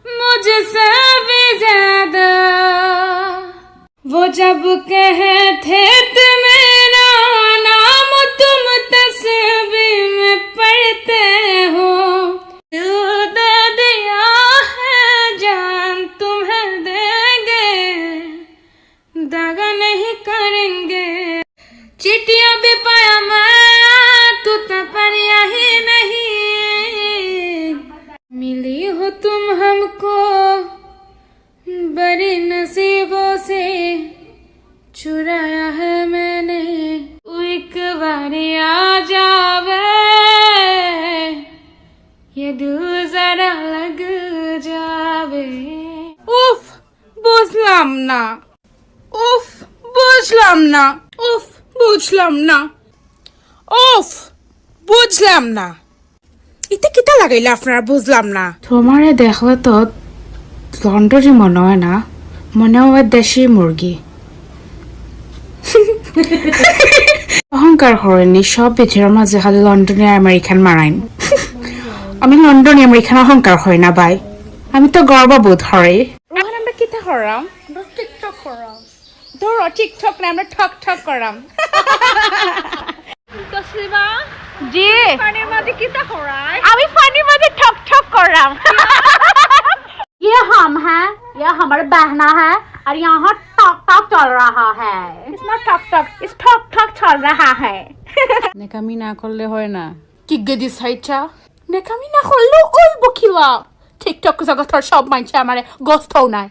मुझसे भी ज्यादा। वो जब कहते थे मेरा नाम तुम तस्वीर में पढ़ते हो, दिल दे दिया है जान तुम्हें देंगे, दागा नहीं करेंगे। चिट्ठियां भी पाया मैं, तू तो परिया ही नहीं। मिली हो तुम हमको बड़ी नसीबों से, चुराया है मैंने। एक बार आ जावे, ये दिल जरा लग जावे। উফ, বুঝলাম না। উফ, বুঝলাম না। উফ, বুঝলাম না। উফ, বুঝলাম না। এটা কিতা লাগাইলে আপনারা বুঝলাম না। তোমারে দেখলে তো লন্ডনই মনে হয় না, মনে হয় দেশি মুরগি। অহংকার করেনি, সব পৃথিবীর মাঝে খালি লন্ডনে আমেরিকান মারাইন। আমি লন্ডনে আমেরিকান অহংকার হয় না ভাই, আমি তো গর্ববোধ হয়। ওখানে আমরা কিতা করাম? টিকটক করাম। ধরো টিকটক না, আমরা ঠক ঠক করাম। তসলিমা জি, পানির মাঝে কিতা করায়? আমি পানির মাঝে ঠক ঠক করাম। ये हम हैं, ये हमारे बहना है और यहाँ टॉक टॉक चल रहा है। इसमें ठक ठक, इस ठक ठक चल रहा है। নেকামি না করলে হয় না। কি গদি সাইচা নেকামি না করলেও ওই বকিলা। টিকটক জগতের সব মানছে আমারে গোস্ত নাই।